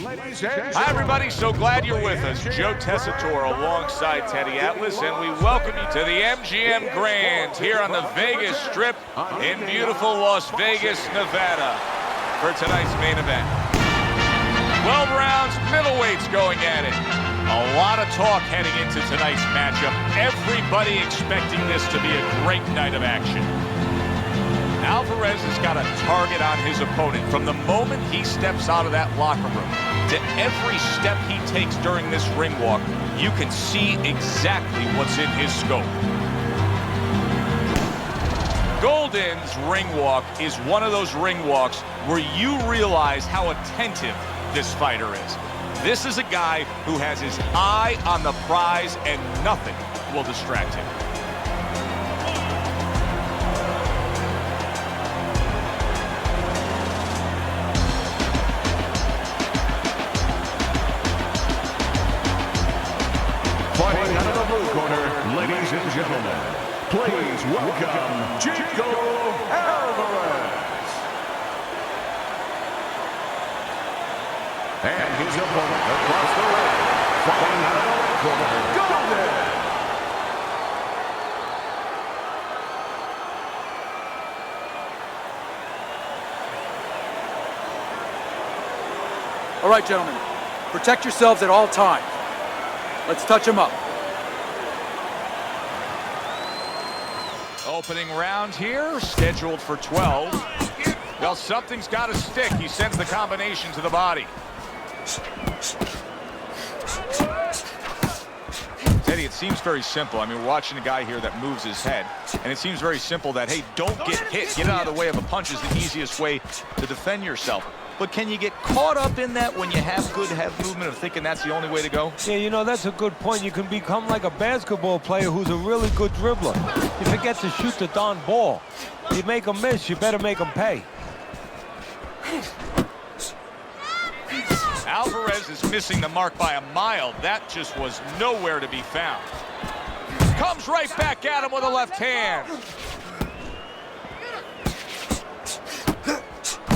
Hi, everybody. So glad you're with us. Joe Tessitore alongside Teddy Atlas, and we welcome you to the MGM Grand here on the Vegas Strip in beautiful Las Vegas, Nevada, for tonight's main event. 12 rounds, middleweights going at it. A lot of talk heading into tonight's matchup. Everybody expecting this to be a great night of action. Alvarez has got a target on his opponent from the moment he steps out of that locker room to every step he takes during this ring walk. You can see exactly what's in his scope. Golden's ring walk is one of those ring walks where you realize how attentive this fighter is. This is a guy who has his eye on the prize and nothing will distract him. Fighting out of the blue corner, ladies and gentlemen, please welcome G.O.A.T. And his opponent across the ring, fighting out of the red corner, Golden. All right, gentlemen, protect yourselves at all times. Let's touch him up. Opening round here, scheduled for 12. Well, something's got to stick. He sends the combination to the body. Teddy, it seems very simple. I mean, we're watching a guy here that moves his head, and it seems very simple that, hey, don't get hit. Get out of the way of a punch is the easiest way to defend yourself. But can you get caught up in that when you have good head movement of thinking that's the only way to go? Yeah, you know, that's a good point. You can become like a basketball player who's a really good dribbler. You forget to shoot the darn ball. You make them miss, you better make them pay. Alvarez is missing the mark by a mile. That just was nowhere to be found. Comes right back at him with a left hand.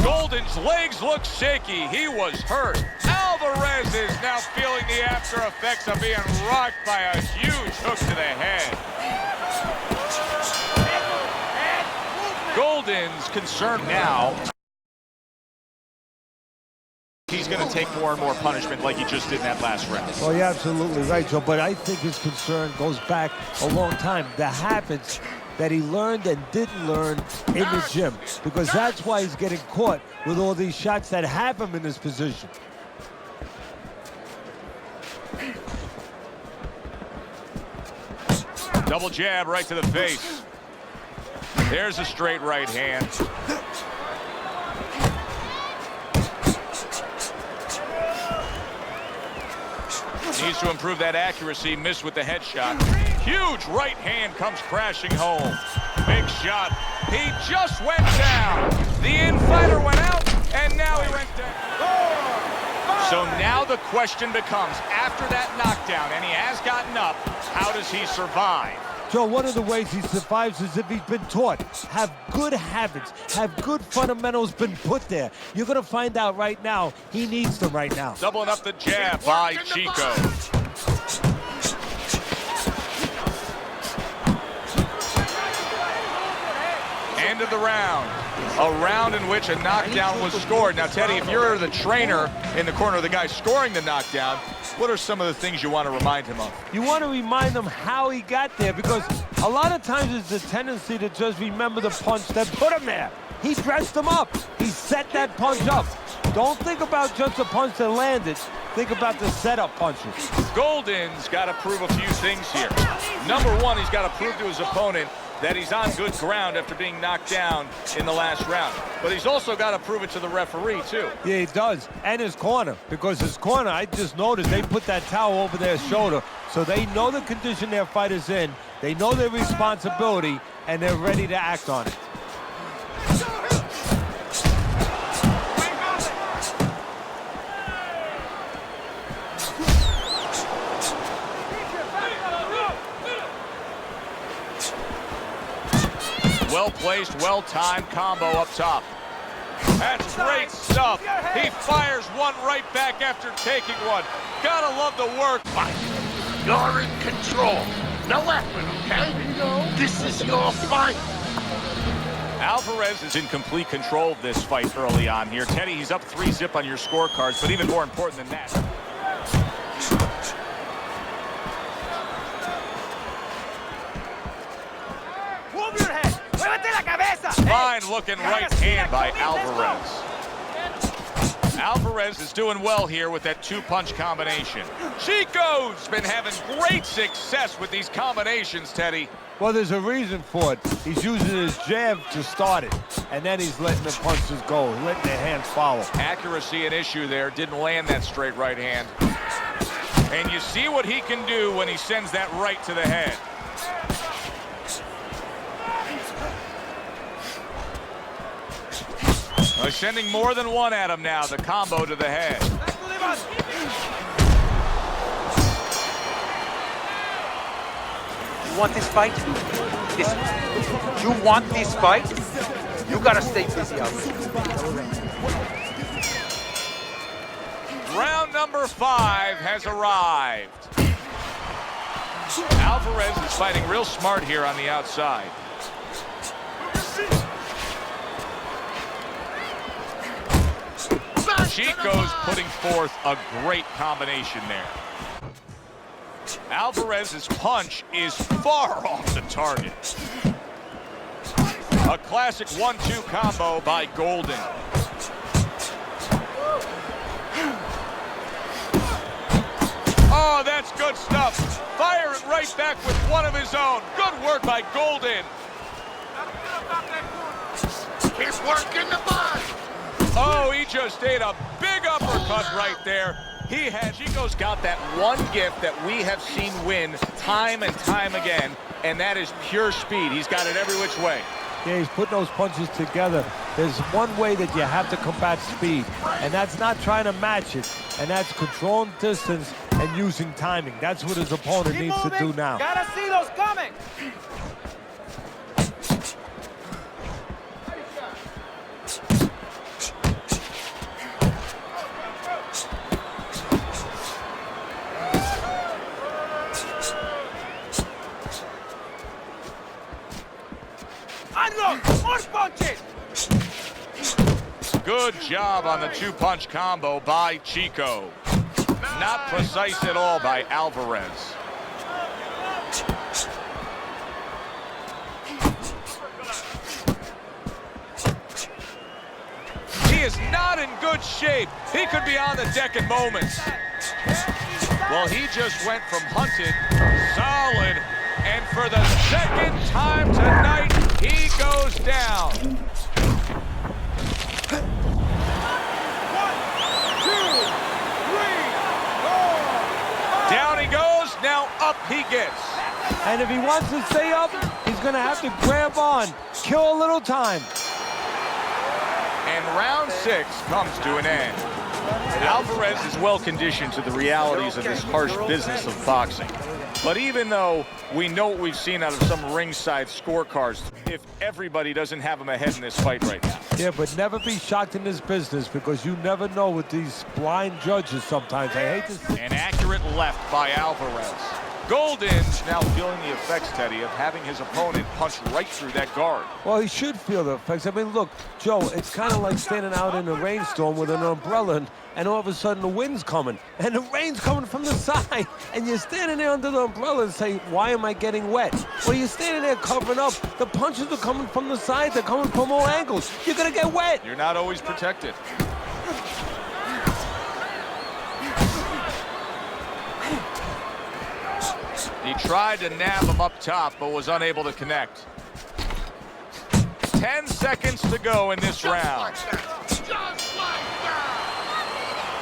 Golden's legs look shaky. He was hurt. Alvarez is now feeling the after effects of being rocked by a huge hook to the head. Golden's concerned now. He's going to take more and more punishment like he just did in that last round. Oh, you're absolutely right, Joe. But I think his concern goes back a long time. The habits that he learned and didn't learn in the gym, because that's why he's getting caught with all these shots that have him in this position. Double jab right to the face. There's a straight right hand. Needs to improve that accuracy. Missed with the headshot. Huge right hand comes crashing home. Big shot. He just went down. The in-fighter went out, and now he went down. So now the question becomes, after that knockdown, and he has gotten up, how does he survive? Joe, one of the ways he survives is if he's been taught. Have good habits, have good fundamentals been put there. You're going to find out right now he needs them right now. Doubling up the jab by Chico. End of the round. A round in which a knockdown was scored. Now, Teddy, if you're the trainer in the corner of the guy scoring the knockdown, what are some of the things you want to remind him of? You want to remind him how he got there, because a lot of times it's a tendency to just remember the punch that put him there. He dressed him up. He set that punch up. Don't think about just the punch that landed. Think about the setup punches. Golden's got to prove a few things here. Number one, he's got to prove to his opponent that he's on good ground after being knocked down in the last round. But he's also got to prove it to the referee, too. Yeah, he does. And his corner. Because his corner, I just noticed, they put that towel over their shoulder. So they know the condition their fighter's in. They know their responsibility, and they're ready to act on it. Well-placed, well-timed combo up top. That's great stuff. He fires one right back after taking one. Gotta love the work. Fight. You're in control. No weapon, okay? This is your fight. Alvarez is in complete control of this fight early on here. Teddy, he's up 3-0 on your scorecards, but even more important than that. Move your head. Muévete la cabeza. Fine looking right hand by Alvarez. Alvarez is doing well here with that 2-punch combination. Chico's been having great success with these combinations, Teddy. Well, there's a reason for it. He's using his jab to start it, and then he's letting the punches go, letting the hands follow. Accuracy an issue there. Didn't land that straight right hand. And you see what he can do when he sends that right to the head. They're sending more than one at him now. The combo to the head. You want this fight? Listen, you want this fight? You gotta stay busy out there. Round number 5 has arrived. Alvarez is fighting real smart here on the outside. Chico's putting forth a great combination there. Alvarez's punch is far off the target. A classic 1-2 combo by Golden. Oh, that's good stuff. Firing right back with one of his own. Good work by Golden. He's working the body. Oh, he just ate a big uppercut right there. Chico's got that one gift that we have seen win time and time again, and that is pure speed. He's got it every which way. Yeah, he's putting those punches together. There's one way that you have to combat speed, and that's not trying to match it, and that's controlling distance and using timing. That's what his opponent needs to do now. Gotta see those coming. More punches. Good job on the 2-punch combo by Chico. Not precise at all by Alvarez. He is not in good shape. He could be on the deck in moments. Well, he just went from hunted, solid, and for the second time tonight, he goes down. 1, 2, 3, 4. Down he goes, now up he gets. And if he wants to stay up, he's going to have to grab on, kill a little time. And round 6 comes to an end. Alvarez is well conditioned to the realities of this harsh business of boxing. But even though we know what we've seen out of some ringside scorecards, if everybody doesn't have him ahead in this fight right now. Yeah, but never be shocked in this business because you never know with these blind judges sometimes. I hate this. An accurate left by Alvarez. Golden's now feeling the effects, Teddy, of having his opponent punch right through that guard. Well, he should feel the effects. I mean, look, Joe, it's kind of like standing out in a rainstorm with an umbrella and all of a sudden the wind's coming and the rain's coming from the side and you're standing there under the umbrella and say, why am I getting wet? Well, you're standing there covering up. The punches are coming from the side. They're coming from all angles. You're going to get wet. You're not always protected. He tried to nab him up top, but was unable to connect. 10 seconds to go in this round.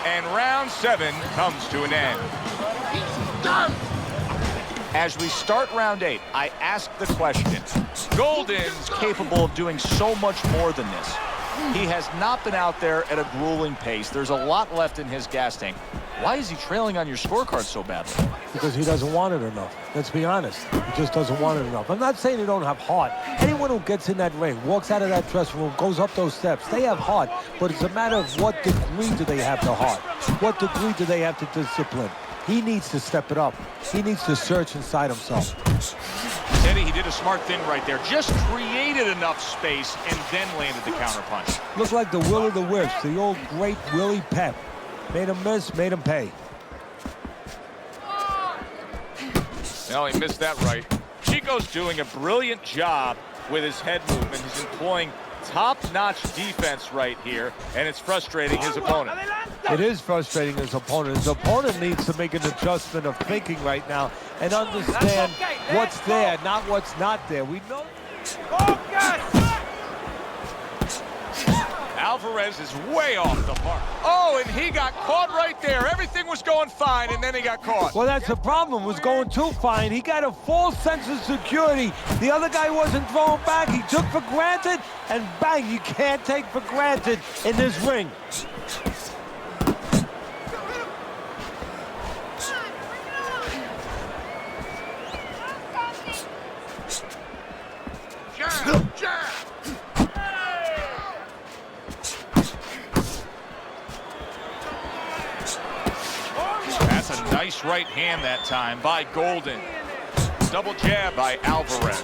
And round 7 comes to an end. As we start round 8, I ask the question, Golden's capable of doing so much more than this. He has not been out there at a grueling pace. There's a lot left in his gas tank. Why is he trailing on your scorecard so badly? Because he doesn't want it enough. Let's be honest. He just doesn't want it enough. I'm not saying they don't have heart. Anyone who gets in that ring, walks out of that dressing room, goes up those steps, they have heart. But it's a matter of what degree do they have the heart? What degree do they have the discipline? He needs to step it up. He needs to search inside himself. Teddy, he did a smart thing right there. Just created enough space and then landed the counterpunch. Looked like the will of the wisps, the old great Willie Pep. Made him miss, made him pay. No, he missed that right. Chico's doing a brilliant job with his head movement. He's employing top-notch defense right here, and it's frustrating his opponent. It is frustrating his opponent. His opponent needs to make an adjustment of thinking right now and understand what's there, not what's not there. We know. Alvarez is way off the mark. Oh, and he got caught right there. Everything was going fine, and then he got caught. Well, that's the problem. It was going too fine. He got a false sense of security. The other guy wasn't throwing back. He took for granted, and bang, you can't take for granted in this ring. Jab, jab. That's a nice right hand that time by Golden. Double jab by Alvarez.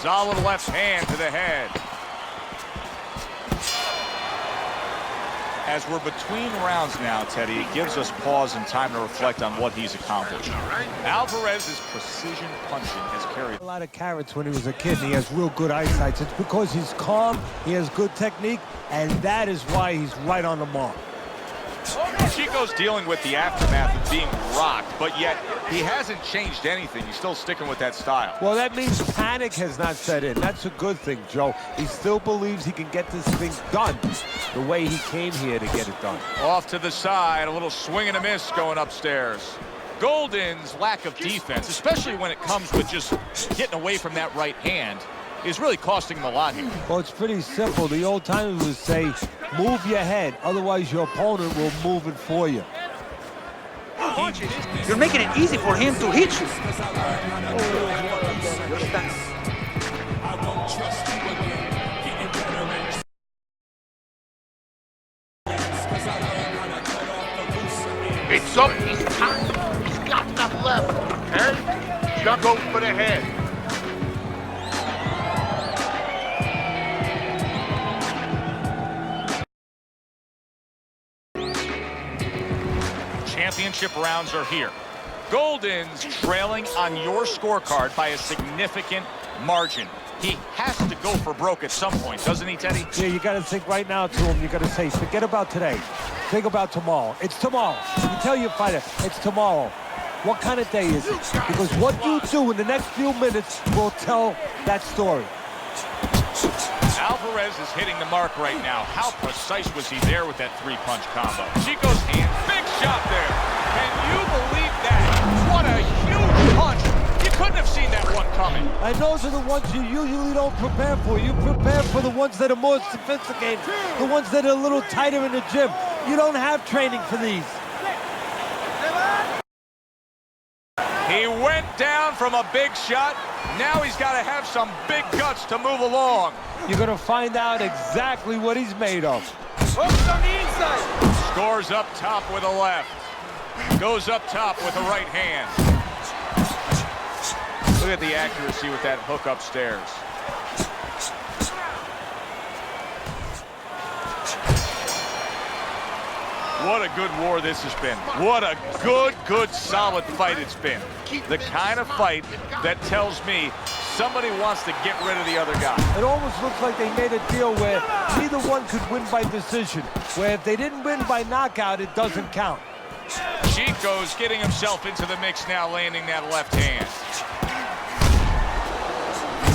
Solid left hand to the head. As we're between rounds now, Teddy, it gives us pause and time to reflect on what he's accomplished. Alvarez's precision punching has carried A lot of carrots when he was a kid, and he has real good eyesight. It's because he's calm, he has good technique, and that is why he's right on the mark. Chico's dealing with the aftermath of being rocked, but yet he hasn't changed anything. He's still sticking with that style. Well, that means panic has not set in. That's a good thing, Joe. He still believes he can get this thing done the way he came here to get it done. Off to the side, a little swing and a miss going upstairs. Golden's lack of defense, especially when it comes with just getting away from that right hand, is really costing him a lot here. Well, it's pretty simple. The old timers would say, move your head, otherwise your opponent will move it for you. You're making it easy for him to hit you. It's up, he's tired. He's got enough left, okay? Just go for the head. Championship rounds are here. Golden's trailing on your scorecard by a significant margin. He has to go for broke at some point, doesn't he, Teddy? Yeah, you got to think right now to him. You got to say, forget about today. Think about tomorrow. It's tomorrow. You tell your fighter, it's tomorrow. What kind of day is it? Because what you do in the next few minutes will tell that story. Alvarez is hitting the mark right now. How precise was he there with that three-punch combo? Chico's hand, big shot there. Can you believe that? What a huge punch. You couldn't have seen that one coming. And those are the ones you usually don't prepare for. You prepare for the ones that are more sophisticated, the ones that are a little tighter in the gym. You don't have training for these. He went down from a big shot. Now he's got to have some big guts to move along. You're going to find out exactly what he's made of. Hooks on the inside. Scores up top with a left. Goes up top with a right hand. Look at the accuracy with that hook upstairs. What a good war this has been. What a good, solid fight it's been. The kind of fight that tells me somebody wants to get rid of the other guy. It almost looks like they made a deal where neither one could win by decision, where if they didn't win by knockout, it doesn't count. Chico's getting himself into the mix now, landing that left hand.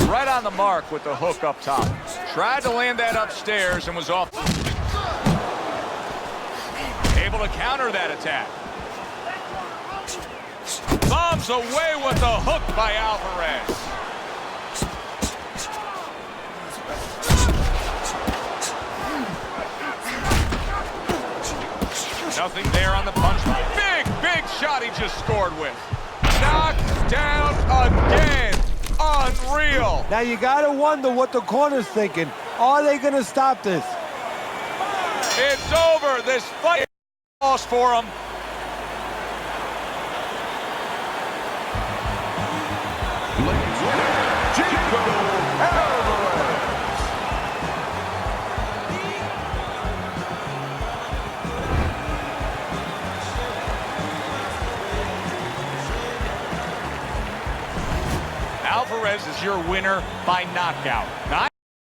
Right on the mark with the hook up top. Tried to land that upstairs and was off. Able to counter that attack. Bombs away with the hook by Alvarez. Nothing there on the punch line. Big shot he just scored with. Knocked down again. Unreal. Now you gotta wonder what the corner's thinking. Are they gonna stop this? It's over. This fight lost for him. Ladies winner, G.O.A.T. Alvarez is your winner by knockout.